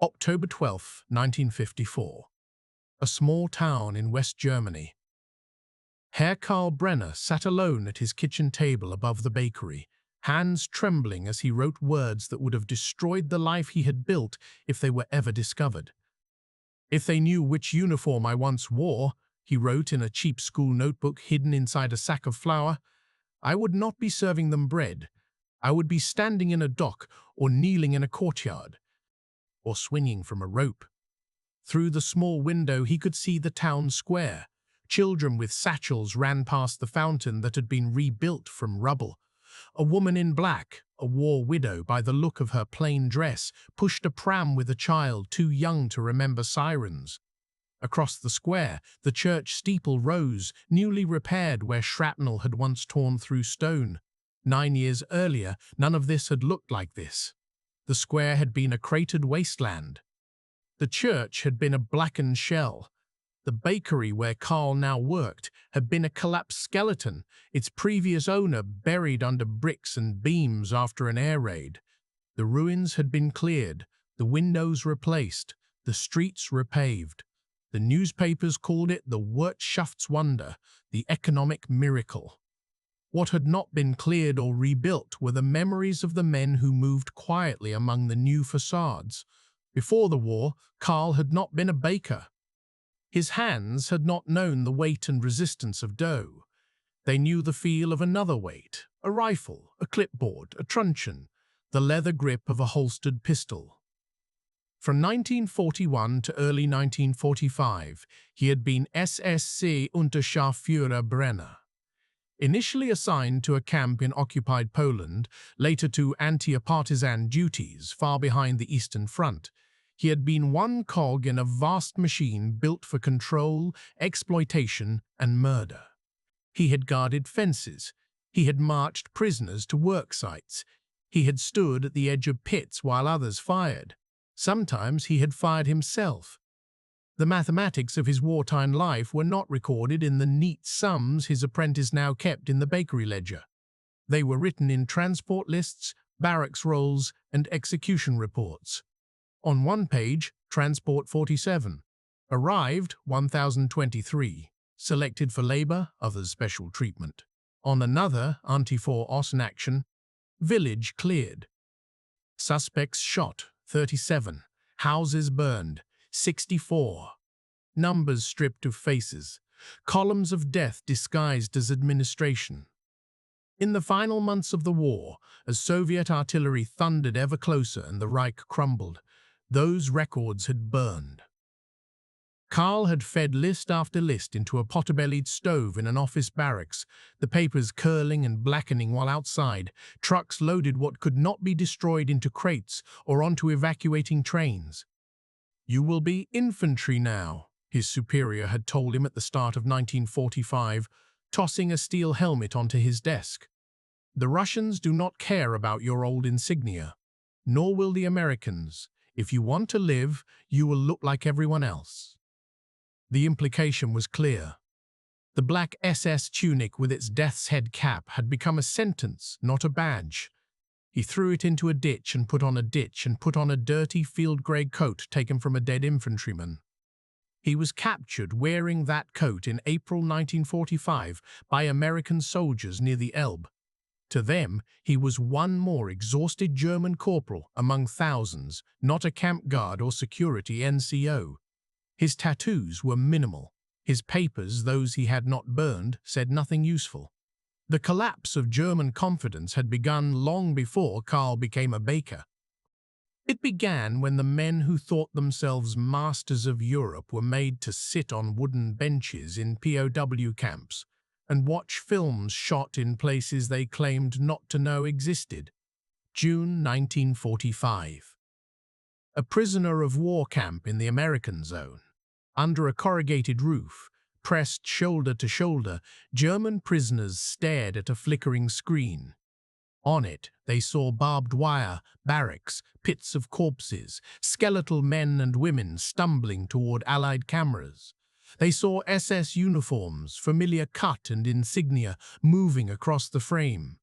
October 12, 1954. A small town in West Germany. Herr Karl Brenner sat alone at his kitchen table above the bakery, hands trembling as he wrote words that would have destroyed the life he had built if they were ever discovered. "If they knew which uniform I once wore," he wrote in a cheap school notebook hidden inside a sack of flour, "I would not be serving them bread. I would be standing in a dock or kneeling in a courtyard, or swinging from a rope." Through the small window he could see the town square. Children with satchels ran past the fountain that had been rebuilt from rubble. A woman in black, a war widow by the look of her plain dress, pushed a pram with a child too young to remember sirens. Across the square, the church steeple rose, newly repaired where shrapnel had once torn through stone. 9 years earlier, none of this had looked like this. The square had been a cratered wasteland. The church had been a blackened shell. The bakery where Karl now worked had been a collapsed skeleton, its previous owner buried under bricks and beams after an air raid. The ruins had been cleared, the windows replaced, the streets repaved. The newspapers called it the Wirtschaftswunder, the economic miracle. What had not been cleared or rebuilt were the memories of the men who moved quietly among the new facades. Before the war, Karl had not been a baker. His hands had not known the weight and resistance of dough. They knew the feel of another weight, a rifle, a clipboard, a truncheon, the leather grip of a holstered pistol. From 1941 to early 1945, he had been SSC Unterscharführer Brenner. Initially assigned to a camp in occupied Poland, later to anti-partisan duties far behind the Eastern Front, he had been one cog in a vast machine built for control, exploitation, and murder. He had guarded fences. He had marched prisoners to work sites. He had stood at the edge of pits while others fired. Sometimes he had fired himself. The mathematics of his wartime life were not recorded in the neat sums his apprentice now kept in the bakery ledger. They were written in transport lists, barracks rolls, and execution reports. On one page, Transport 47. Arrived 1023. Selected for labor, others special treatment. On another, Anti-4 Osten action. Village cleared. Suspects shot, 37. Houses burned, 64. Numbers stripped of faces. Columns of death disguised as administration. In the final months of the war, as Soviet artillery thundered ever closer and the Reich crumbled, those records had burned. Karl had fed list after list into a pot-bellied stove in an office barracks, the papers curling and blackening while outside, trucks loaded what could not be destroyed into crates or onto evacuating trains. "You will be infantry now," his superior had told him at the start of 1945, tossing a steel helmet onto his desk. "The Russians do not care about your old insignia, nor will the Americans. If you want to live, you will look like everyone else." The implication was clear. The black SS tunic with its death's head cap had become a sentence, not a badge. He threw it into a ditch and put on a dirty field-grey coat taken from a dead infantryman. He was captured wearing that coat in April 1945 by American soldiers near the Elbe. To them, he was one more exhausted German corporal among thousands, not a camp guard or security NCO. His tattoos were minimal. His papers, those he had not burned, said nothing useful. The collapse of German confidence had begun long before Karl became a baker. It began when the men who thought themselves masters of Europe were made to sit on wooden benches in POW camps and watch films shot in places they claimed not to know existed. June 1945. A prisoner of war camp in the American zone. Under a corrugated roof, pressed shoulder to shoulder, German prisoners stared at a flickering screen. On it, they saw barbed wire, barracks, pits of corpses, skeletal men and women stumbling toward Allied cameras. They saw SS uniforms, familiar cut and insignia, moving across the frame.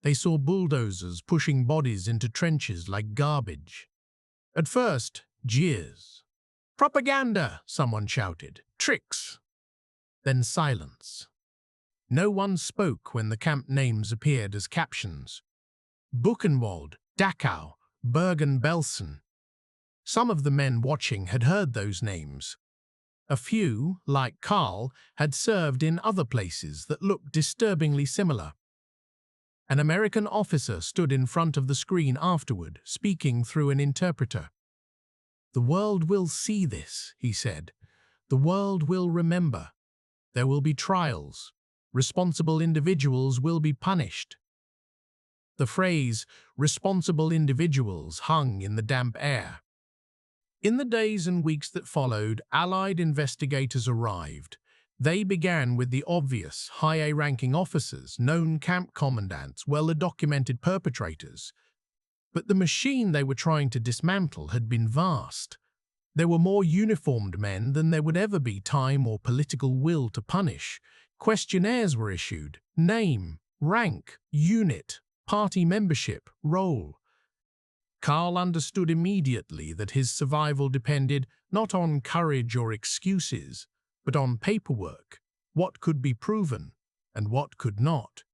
They saw bulldozers pushing bodies into trenches like garbage. At first, Jeers. "Propaganda!" someone shouted. "Tricks!" Then silence. No one spoke when the camp names appeared as captions. Buchenwald, Dachau, Bergen-Belsen. Some of the men watching had heard those names. A few, like Karl, had served in other places that looked disturbingly similar. An American officer stood in front of the screen afterward, speaking through an interpreter. "The world will see this," he said. "The world will remember. There will be trials. Responsible individuals will be punished." The phrase, "responsible individuals," hung in the damp air. In the days and weeks that followed, Allied investigators arrived. They began with the obvious, high-ranking officers, known camp commandants, well-documented perpetrators. But the machine they were trying to dismantle had been vast. There were more uniformed men than there would ever be time or political will to punish. Questionnaires were issued: name, rank, unit, party membership, role. Karl understood immediately that his survival depended not on courage or excuses, but on paperwork, what could be proven and what could not.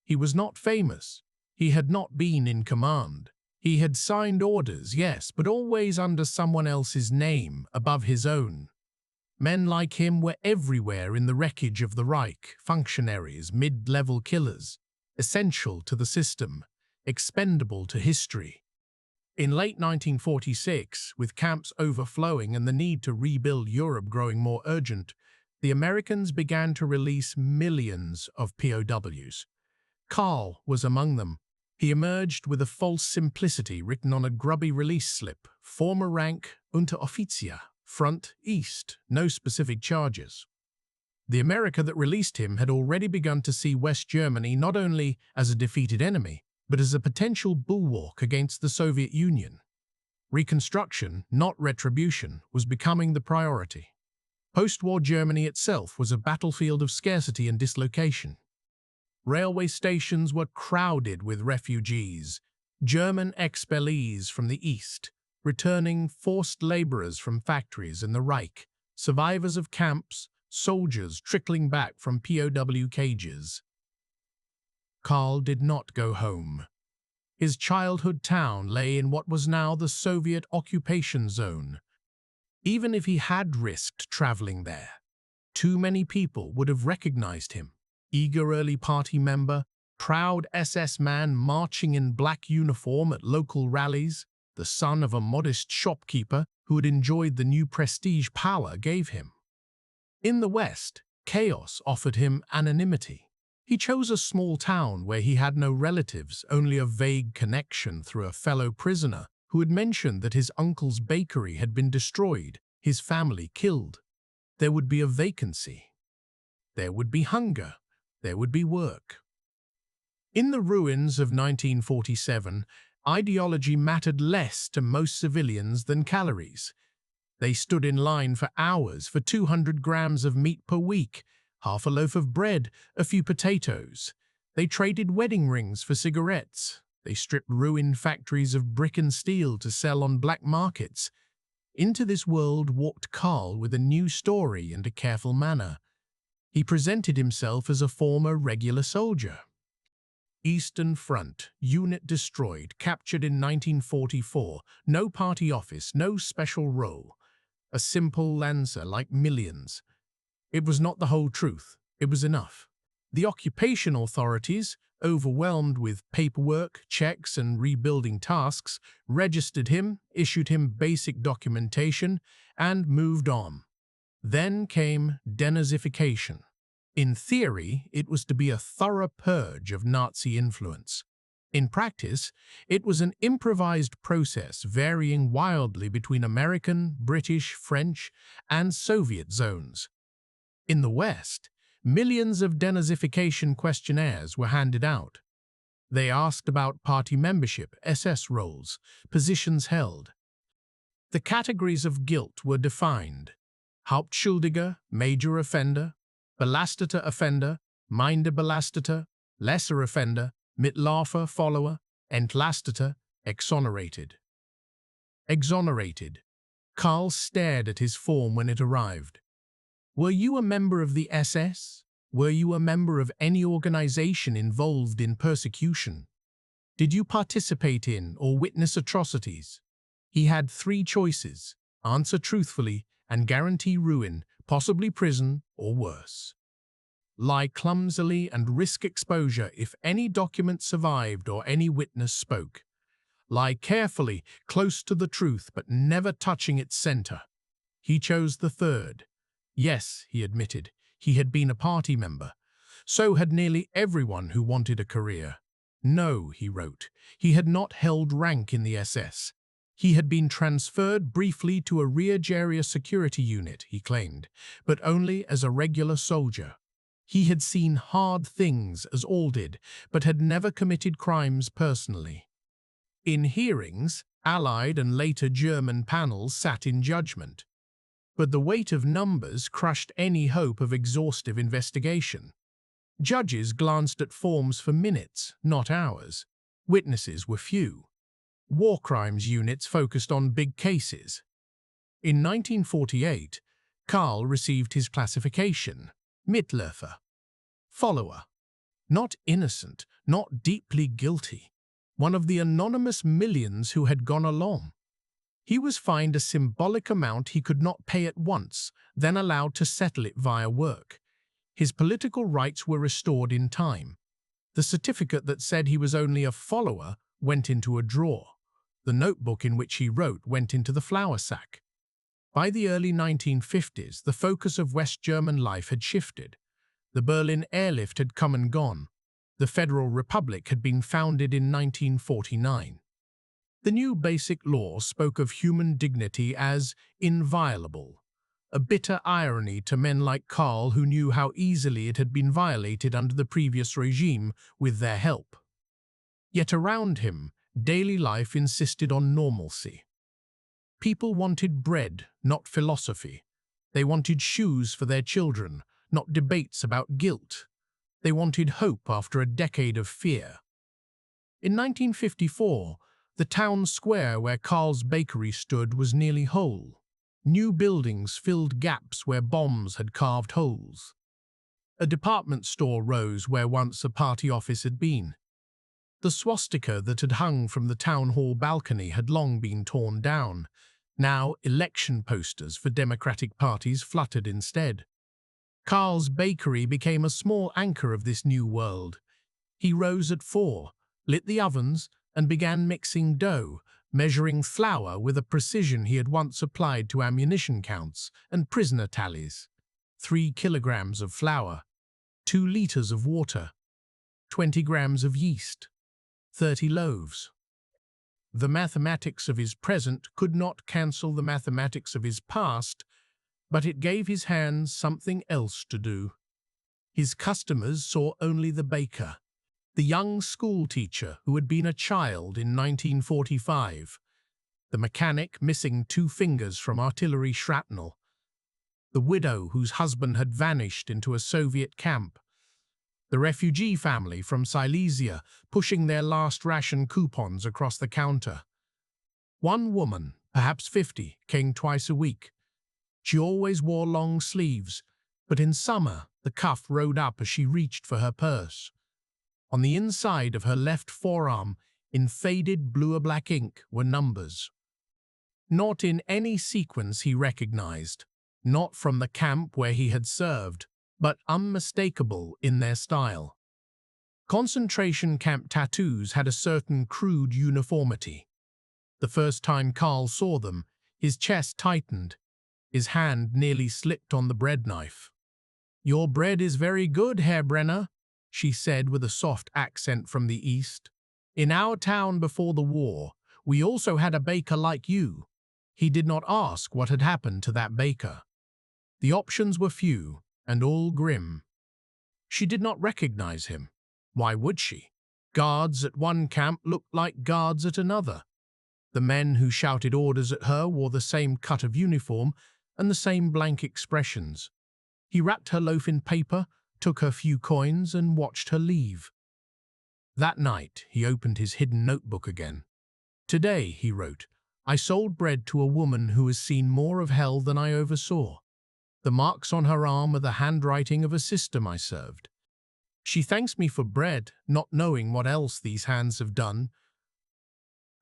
He was not famous. He had not been in command. He had signed orders, yes, but always under someone else's name, above his own. Men like him were everywhere in the wreckage of the Reich, functionaries, mid-level killers, essential to the system, expendable to history. In late 1946, with camps overflowing and the need to rebuild Europe growing more urgent, the Americans began to release millions of POWs. Karl was among them. He emerged with a false simplicity written on a grubby release slip: former rank Unteroffizier, front east, no specific charges. The America that released him had already begun to see West Germany not only as a defeated enemy, but as a potential bulwark against the Soviet Union. Reconstruction, not retribution, was becoming the priority. Post-war Germany itself was a battlefield of scarcity and dislocation. Railway stations were crowded with refugees, German expellees from the east, returning forced laborers from factories in the Reich, survivors of camps, soldiers trickling back from POW cages. Karl did not go home. His childhood town lay in what was now the Soviet occupation zone. Even if he had risked traveling there, too many people would have recognized him. Eager early party member, proud SS man marching in black uniform at local rallies, the son of a modest shopkeeper who had enjoyed the new prestige power gave him. In the West, chaos offered him anonymity. He chose a small town where he had no relatives, only a vague connection through a fellow prisoner who had mentioned that his uncle's bakery had been destroyed, his family killed. There would be a vacancy. There would be hunger. There would be work. In the ruins of 1947, ideology mattered less to most civilians than calories. They stood in line for hours for 200 grams of meat per week, half a loaf of bread, a few potatoes. They traded wedding rings for cigarettes. They stripped ruined factories of brick and steel to sell on black markets. Into this world walked Karl with a new story and a careful manner. He presented himself as a former regular soldier. Eastern Front, unit destroyed, captured in 1944, no party office, no special role. A simple lancer like millions. It was not the whole truth. It was enough. The occupation authorities, overwhelmed with paperwork, checks, and rebuilding tasks, registered him, issued him basic documentation, and moved on. Then came denazification. In theory, it was to be a thorough purge of Nazi influence. In practice, it was an improvised process varying wildly between American, British, French, and Soviet zones. In the West, millions of denazification questionnaires were handed out. They asked about party membership, SS roles, positions held. The categories of guilt were defined: Hauptschuldiger, major offender; Belasteter offender, minder Belasteter; lesser offender, Mitläufer follower; Entlasteter, exonerated. Exonerated, Karl stared at his form when it arrived. "Were you a member of the SS? Were you a member of any organization involved in persecution? Did you participate in or witness atrocities?" He had three choices: answer truthfully and guarantee ruin, possibly prison or worse. Lie clumsily and risk exposure if any document survived or any witness spoke. Lie carefully, close to the truth, but never touching its center. He chose the third. Yes, he admitted, he had been a party member. So had nearly everyone who wanted a career. No, he wrote, he had not held rank in the SS. He had been transferred briefly to a rear area security unit, he claimed, but only as a regular soldier. He had seen hard things, as all did, but had never committed crimes personally. In hearings, Allied and later German panels sat in judgment. But the weight of numbers crushed any hope of exhaustive investigation. Judges glanced at forms for minutes, not hours. Witnesses were few. War crimes units focused on big cases. In 1948, Karl received his classification, Mitläufer, follower. Not innocent, not deeply guilty. One of the anonymous millions who had gone along. He was fined a symbolic amount he could not pay at once, then allowed to settle it via work. His political rights were restored in time. The certificate that said he was only a follower went into a drawer. The notebook in which he wrote went into the flour sack. By the early 1950s, the focus of West German life had shifted. The Berlin airlift had come and gone. The Federal Republic had been founded in 1949. The new Basic Law spoke of human dignity as inviolable, a bitter irony to men like Karl who knew how easily it had been violated under the previous regime with their help. Yet around him, daily life insisted on normalcy. People wanted bread, not philosophy. They wanted shoes for their children, not debates about guilt. They wanted hope after a decade of fear. In 1954, the town square where Karl's bakery stood was nearly whole. New buildings filled gaps where bombs had carved holes. A department store rose where once a party office had been. The swastika that had hung from the town hall balcony had long been torn down. Now election posters for Democratic parties fluttered instead. Karl's bakery became a small anchor of this new world. He rose at 4, lit the ovens, and began mixing dough, measuring flour with a precision he had once applied to ammunition counts and prisoner tallies. 3 kilograms of flour, 2 liters of water, 20 grams of yeast, 30 loaves. The mathematics of his present could not cancel the mathematics of his past, but it gave his hands something else to do. His customers saw only the baker, the young school teacher who had been a child in 1945, the mechanic missing 2 fingers from artillery shrapnel, the widow whose husband had vanished into a Soviet camp, the refugee family from Silesia pushing their last ration coupons across the counter. One woman, perhaps 50, came twice a week. She always wore long sleeves, but in summer the cuff rode up as she reached for her purse. On the inside of her left forearm, in faded blue-black ink, were numbers. Not in any sequence he recognized, not from the camp where he had served, but unmistakable in their style. Concentration camp tattoos had a certain crude uniformity. The first time Karl saw them, his chest tightened. His hand nearly slipped on the bread knife. "Your bread is very good, Herr Brenner," she said with a soft accent from the east. "In our town before the war, we also had a baker like you." He did not ask what had happened to that baker. The options were few, and all grim. She did not recognize him. Why would she? Guards at one camp looked like guards at another. The men who shouted orders at her wore the same cut of uniform and the same blank expressions. He wrapped her loaf in paper, took her few coins, and watched her leave. That night, he opened his hidden notebook again. "Today," he wrote, I sold bread to a woman who has seen more of hell than I oversaw. The marks on her arm are the handwriting of a system I served. She thanks me for bread, not knowing what else these hands have done.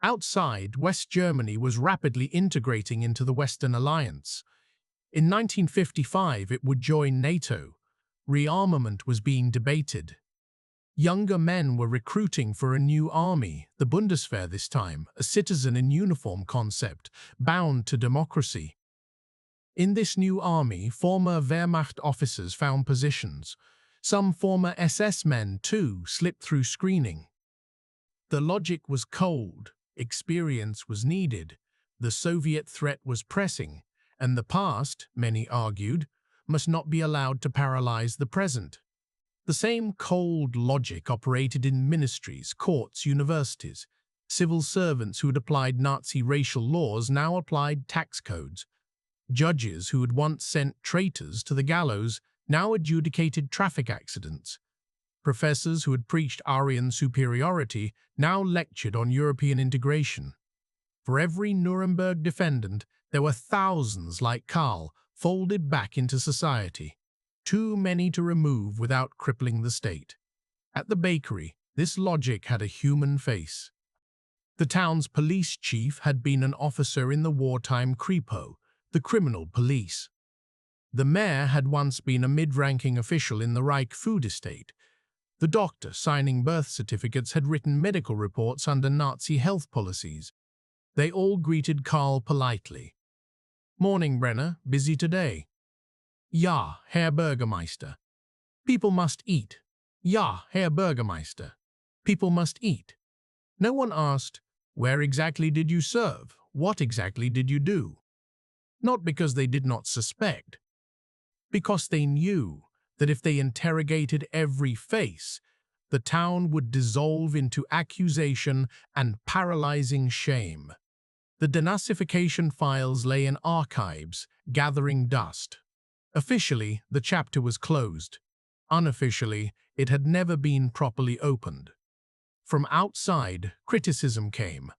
Outside, West Germany was rapidly integrating into the Western Alliance. In 1955, it would join NATO. Rearmament was being debated. Younger men were recruiting for a new army, the Bundeswehr this time, a citizen in uniform concept, bound to democracy. In this new army, former Wehrmacht officers found positions. Some former SS men, too, slipped through screening. The logic was cold, experience was needed, the Soviet threat was pressing, and the past, many argued, must not be allowed to paralyze the present. The same cold logic operated in ministries, courts, universities. Civil servants who had applied Nazi racial laws now applied tax codes. Judges who had once sent traitors to the gallows now adjudicated traffic accidents. Professors who had preached Aryan superiority now lectured on European integration. For every Nuremberg defendant, there were thousands like Karl folded back into society, too many to remove without crippling the state. At the bakery, this logic had a human face. The town's police chief had been an officer in the wartime Kripo, the criminal police. The mayor had once been a mid-ranking official in the Reich food estate. The doctor signing birth certificates had written medical reports under Nazi health policies. They all greeted Karl politely. "Morning, Brenner. Busy today?" "Ja, Herr Bürgermeister." "People must eat." "Ja, Herr Bürgermeister." "People must eat." No one asked, "Where exactly did you serve? What exactly did you do?" Not because they did not suspect, because they knew that if they interrogated every face, the town would dissolve into accusation and paralyzing shame. The denazification files lay in archives, gathering dust. Officially, the chapter was closed. Unofficially, it had never been properly opened. From outside, criticism came.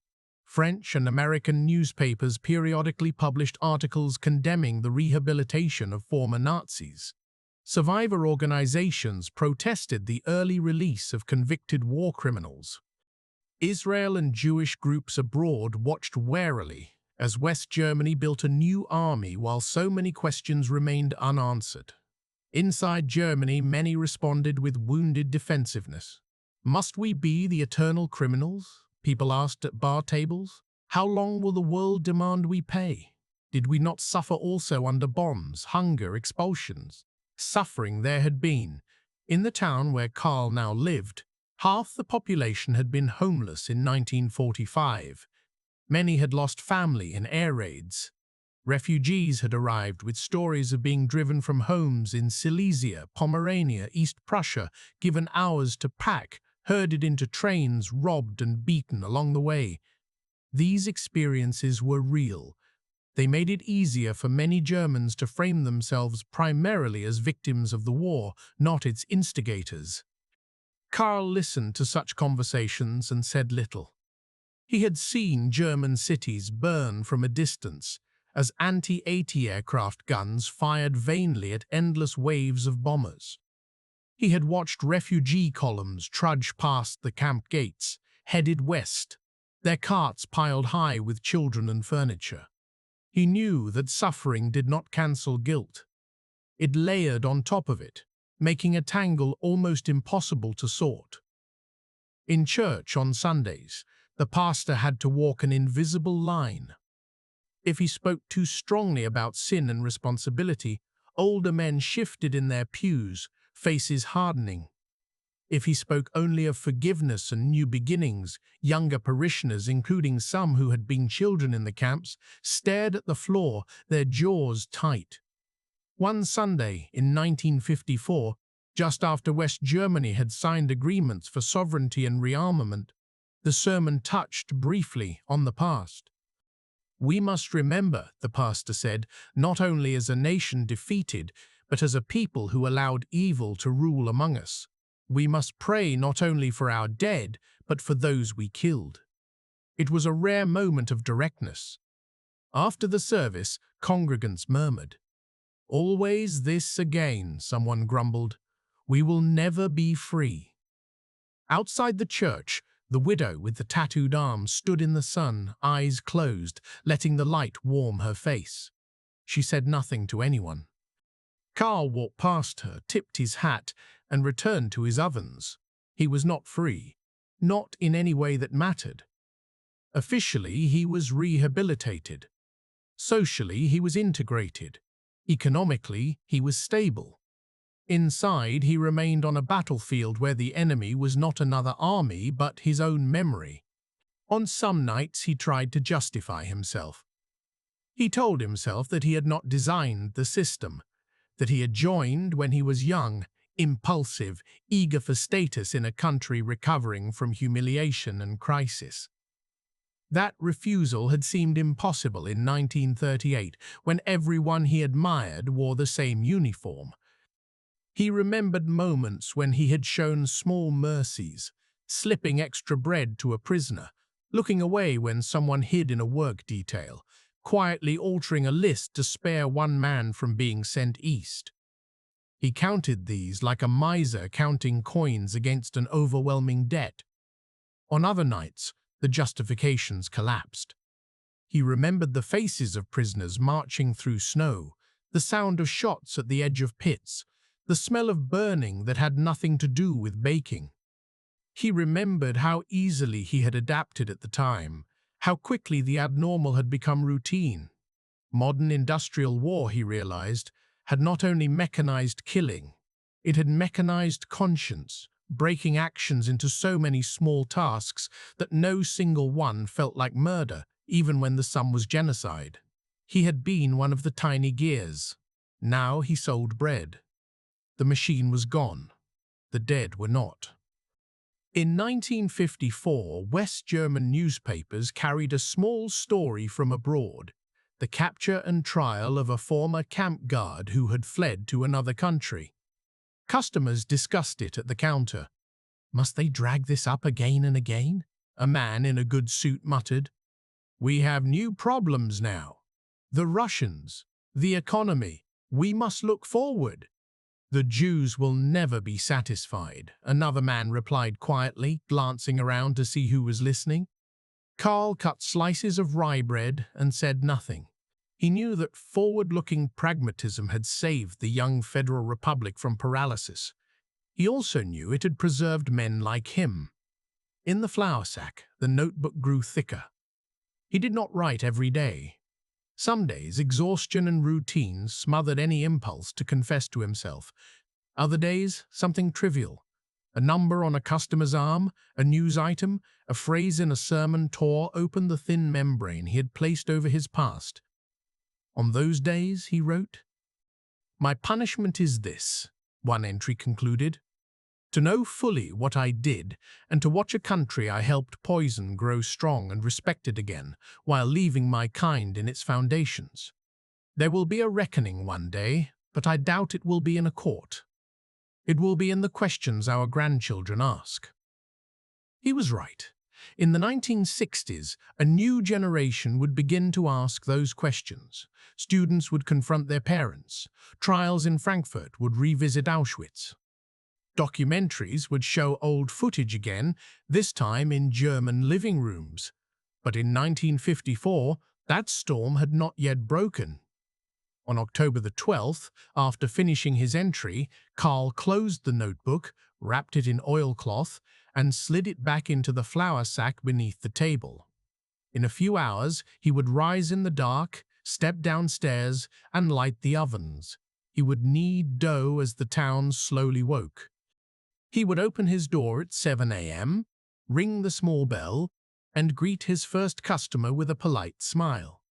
French and American newspapers periodically published articles condemning the rehabilitation of former Nazis. Survivor organizations protested the early release of convicted war criminals. Israel and Jewish groups abroad watched warily as West Germany built a new army while so many questions remained unanswered. Inside Germany, many responded with wounded defensiveness. "Must we be the eternal criminals?" people asked at bar tables. "How long will the world demand we pay? Did we not suffer also under bombs, hunger, expulsions?" Suffering there had been. In the town where Karl now lived, half the population had been homeless in 1945. Many had lost family in air raids. Refugees had arrived with stories of being driven from homes in Silesia, Pomerania, East Prussia, given hours to pack, herded into trains, robbed and beaten along the way. These experiences were real. They made it easier for many Germans to frame themselves primarily as victims of the war, not its instigators. Karl listened to such conversations and said little. He had seen German cities burn from a distance as anti-AT-aircraft guns fired vainly at endless waves of bombers. He had watched refugee columns trudge past the camp gates, headed west, their carts piled high with children and furniture. He knew that suffering did not cancel guilt. It layered on top of it, making a tangle almost impossible to sort. In church on Sundays, the pastor had to walk an invisible line. If he spoke too strongly about sin and responsibility, older men shifted in their pews, faces hardening. If he spoke only of forgiveness and new beginnings, younger parishioners, including some who had been children in the camps, stared at the floor, their jaws tight. One Sunday in 1954, just after West Germany had signed agreements for sovereignty and rearmament, the sermon touched briefly on the past. "We must remember," the pastor said, "not only as a nation defeated, but as a people who allowed evil to rule among us. We must pray not only for our dead, but for those we killed." It was a rare moment of directness. After the service, congregants murmured. "Always this again," someone grumbled. "We will never be free." Outside the church, the widow with the tattooed arm stood in the sun, eyes closed, letting the light warm her face. She said nothing to anyone. Carl walked past her, tipped his hat, and returned to his ovens. He was not free, not in any way that mattered. Officially, he was rehabilitated. Socially, he was integrated. Economically, he was stable. Inside, he remained on a battlefield where the enemy was not another army but his own memory. On some nights, he tried to justify himself. He told himself that he had not designed the system, that he had joined when he was young, impulsive, eager for status in a country recovering from humiliation and crisis. That refusal had seemed impossible in 1938, when everyone he admired wore the same uniform. He remembered moments when he had shown small mercies, slipping extra bread to a prisoner, looking away when someone hid in a work detail, quietly altering a list to spare one man from being sent east. He counted these like a miser counting coins against an overwhelming debt. On other nights, the justifications collapsed. He remembered the faces of prisoners marching through snow, the sound of shots at the edge of pits, the smell of burning that had nothing to do with baking. He remembered how easily he had adapted at the time, how quickly the abnormal had become routine. Modern industrial war, he realized, had not only mechanized killing, it had mechanized conscience, breaking actions into so many small tasks that no single one felt like murder, even when the sum was genocide. He had been one of the tiny gears. Now he sold bread. The machine was gone. The dead were not. In 1954, West German newspapers carried a small story from abroad, the capture and trial of a former camp guard who had fled to another country. Customers discussed it at the counter. "Must they drag this up again and again?" a man in a good suit muttered. "We have new problems now. The Russians, the economy. We must look forward." "The Jews will never be satisfied," another man replied quietly, glancing around to see who was listening. Carl cut slices of rye bread and said nothing. He knew that forward-looking pragmatism had saved the young Federal Republic from paralysis. He also knew it had preserved men like him. In the flour sack, the notebook grew thicker. He did not write every day. Some days, exhaustion and routine smothered any impulse to confess to himself. Other days, something trivial. A number on a customer's arm, a news item, a phrase in a sermon tore open the thin membrane he had placed over his past. On those days, he wrote, "My punishment is this," one entry concluded, "to know fully what I did and to watch a country I helped poison grow strong and respected again, while leaving my kind in its foundations. There will be a reckoning one day, but I doubt it will be in a court. It will be in the questions our grandchildren ask." He was right. In the 1960s, a new generation would begin to ask those questions. Students would confront their parents. Trials in Frankfurt would revisit Auschwitz. Documentaries would show old footage again, this time in German living rooms. But in 1954, that storm had not yet broken. On October the 12th, after finishing his entry, Carl closed the notebook, wrapped it in oilcloth, and slid it back into the flour sack beneath the table. In a few hours, he would rise in the dark, step downstairs, and light the ovens. He would knead dough as the town slowly woke. He would open his door at 7 a.m., ring the small bell, and greet his first customer with a polite smile.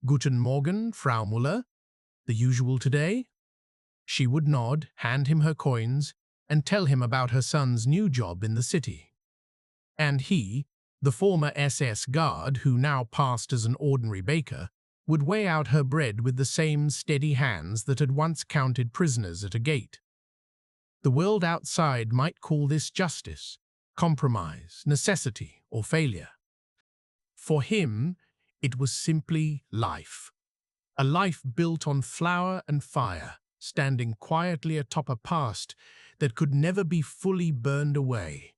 "Guten Morgen, Frau Müller," the usual today? She would nod, hand him her coins, and tell him about her son's new job in the city. And he, the former SS guard who now passed as an ordinary baker, would weigh out her bread with the same steady hands that had once counted prisoners at a gate. The world outside might call this justice, compromise, necessity, or failure. For him, it was simply life. A life built on flour and fire, standing quietly atop a past that could never be fully burned away.